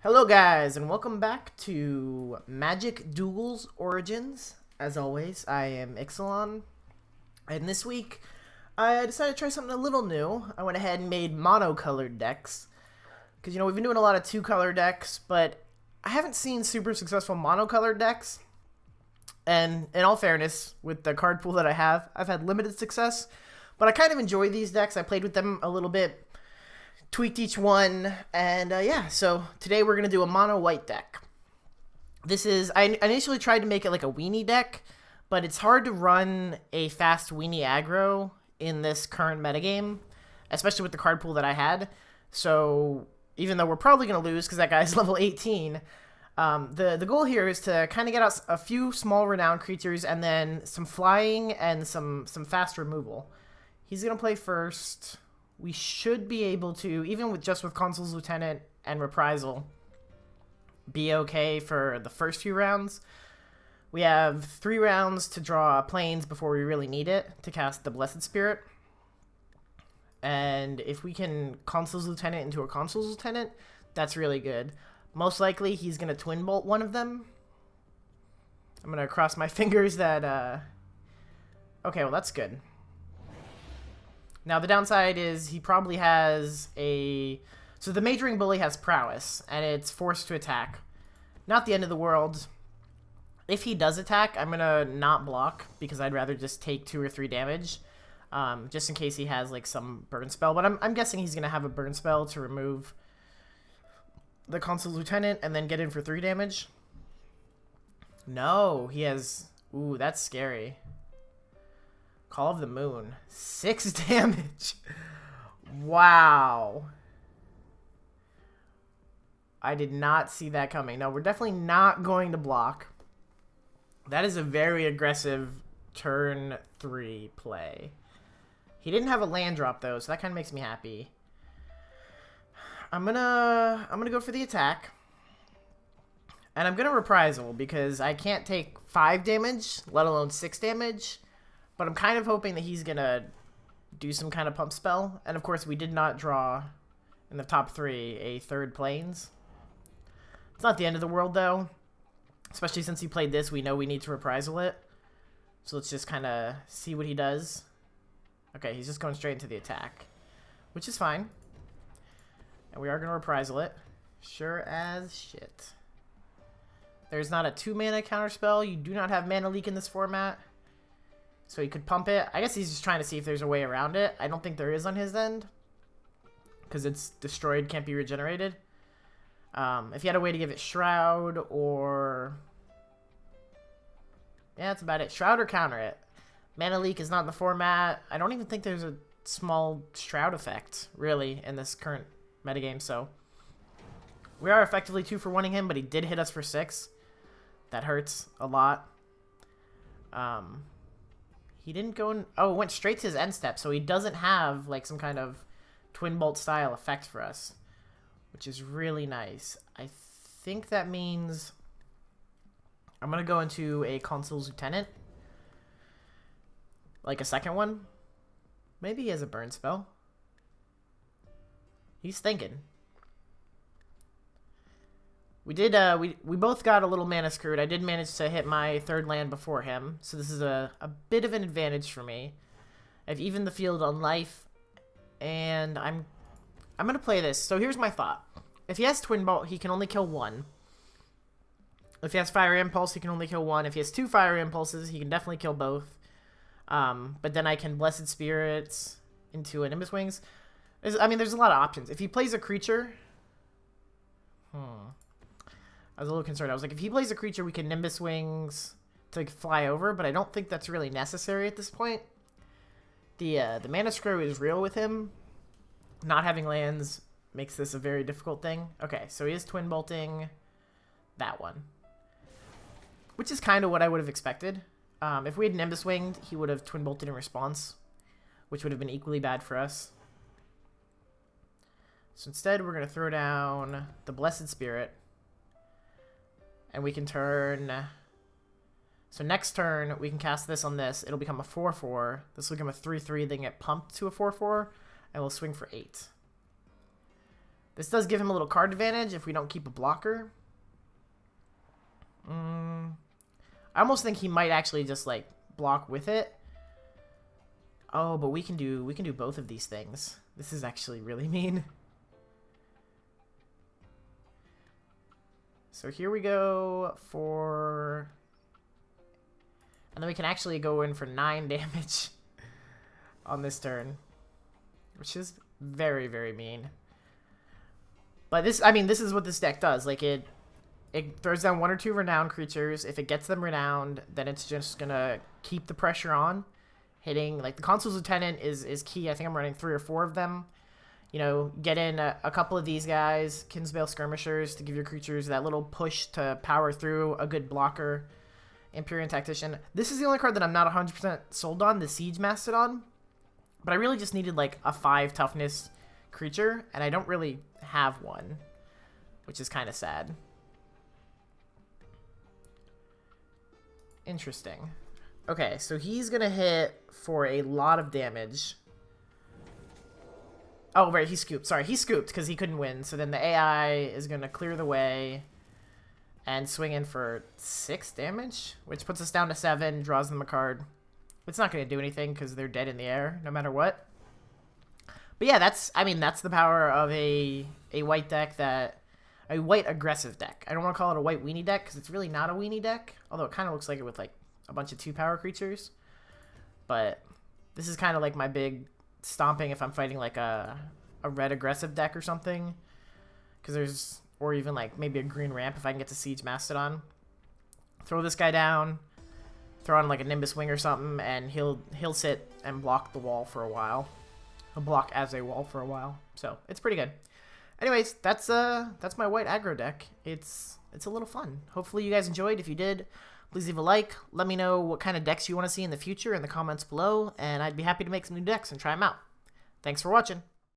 Hello guys, and welcome back to Magic Duels Origins. As always, I am TheIxelan, and this week I decided to try something a little new. I went ahead and made monocolored decks, because we've been doing a lot of two-color decks, but I haven't seen super successful monocolored decks. And in all fairness, with the card pool that I have, I've had limited success, but I kind of enjoy these decks. I played with them a little bit, tweaked each one, and yeah, so today we're going to do a mono white deck. This is, I initially tried to make it like a weenie deck, but it's hard to run a fast weenie aggro in this current metagame, especially with the card pool that I had. So even though we're probably going to lose because that guy's level 18, the goal here is to kind of get out a few small renowned creatures and then some flying and some fast removal. He's going to play first. We should be able to, even with just with Consul's Lieutenant and Reprisal, be okay for the first few rounds. We have 3 rounds to draw planes before we really need it to cast the Blessed Spirit. And if we can Consul's Lieutenant into a Consul's Lieutenant, that's really good. Most likely, he's going to Twin Bolt one of them. I'm going to cross my fingers that... Okay, well, that's good. Now, the downside is he probably has a... So the Majoring Bully has Prowess, and it's forced to attack. Not the end of the world. If he does attack, I'm going to not block, because I'd rather just take 2 or 3 damage, just in case he has, like, some burn spell. But I'm guessing he's going to have a burn spell to remove the Consul's Lieutenant and then get in for 3 damage. No, he has... Ooh, that's scary. Call of the Moon. 6 damage. Wow. I did not see that coming. No, we're definitely not going to block. That is a very aggressive turn 3 play. He didn't have a land drop though, so that kind of makes me happy. I'm gonna go for the attack. And I'm gonna Reprisal because I can't take 5 damage, let alone 6 damage. But I'm kind of hoping that he's going to do some kind of pump spell. And of course, we did not draw in the top 3 a 3rd Plains. It's not the end of the world, though. Especially since he played this, we know we need to Reprisal it. So let's just kind of see what he does. Okay, he's just going straight into the attack, which is fine. And we are going to Reprisal it. Sure as shit. There's not a 2-mana counterspell. You do not have Mana Leak in this format. So he could pump it. I guess he's just trying to see if there's a way around it. I don't think there is on his end. Because it's destroyed, can't be regenerated. If he had a way to give it Shroud or... Yeah, that's about it. Shroud or counter it. Mana Leak is not in the format. I don't even think there's a small Shroud effect, really, in this current metagame. So we are effectively 2 for 1-ing him, but he did hit us for 6. That hurts a lot. He didn't go in... Oh, it went straight to his end step, so he doesn't have, like, some kind of Twin Bolt style effect for us, which is really nice. I think that means I'm going to go into a Consul's Lieutenant. Like a second one. Maybe he has a burn spell. He's thinking. We did, we both got a little mana screwed. I did manage to hit my 3rd land before him, so this is a bit of an advantage for me. I've evened the field on life, and I'm going to play this. So here's my thought. If he has Twin Bolt, he can only kill 1. If he has Fire Impulse, he can only kill 1. If he has 2 Fire Impulses, he can definitely kill both. But then I can Blessed Spirits into a Nimbus Wings. I mean, there's a lot of options. If he plays a creature... I was a little concerned. I was like, if he plays a creature, we can Nimbus Wings to fly over, but I don't think that's really necessary at this point. The mana screw is real with him. Not having lands makes this a very difficult thing. Okay, so he is Twin Bolting that one, which is kind of what I would have expected. If we had Nimbus Winged, he would have Twin Bolted in response, which would have been equally bad for us. So instead, we're going to throw down the Blessed Spirit. And we can turn... So next turn, we can cast this on this. It'll become a 4/4. This will become a 3/3, then get pumped to a 4/4. And we'll swing for 8. This does give him a little card advantage if we don't keep a blocker. I almost think he might actually just like block with it. Oh, but we can do both of these things. This is actually really mean. So here we go for... And then we can actually go in for 9 damage on this turn, which is very, very mean. But this, I mean, this is what this deck does. Like, it throws down 1 or 2 renowned creatures. If it gets them renowned, then it's just gonna keep the pressure on. Hitting, like, the Consul's Lieutenant is key. I think I'm running 3 or 4 of them. You know, get in a couple of these guys, Kinsbale Skirmishers, to give your creatures that little push to power through, a good blocker. Empyrean Tactician. This is the only card that I'm not 100% sold on, the Siege Mastodon. But I really just needed, like, a 5 toughness creature, and I don't really have one, which is kind of sad. Interesting. Okay, so he's going to hit for a lot of damage. Oh, right, he scooped. Sorry, he scooped because he couldn't win. So then the AI is going to clear the way and swing in for 6 damage, which puts us down to 7, draws them a card. It's not going to do anything because they're dead in the air, no matter what. But yeah, that's the power of a white deck a white aggressive deck. I don't want to call it a white weenie deck because it's really not a weenie deck, although it kind of looks like it with like a bunch of 2-power creatures. But this is kind of like my big stomping if I'm fighting like a red aggressive deck or something. Because there's... Or even, like, maybe a green ramp if I can get to Siege Mastodon. Throw this guy down. Throw on, like, a Nimbus Wing or something. And he'll sit and block the wall for a while. He'll block as a wall for a while. So, it's pretty good. Anyways, that's my white aggro deck. It's a little fun. Hopefully you guys enjoyed. If you did, please leave a like. Let me know what kind of decks you want to see in the future in the comments below. And I'd be happy to make some new decks and try them out. Thanks for watching.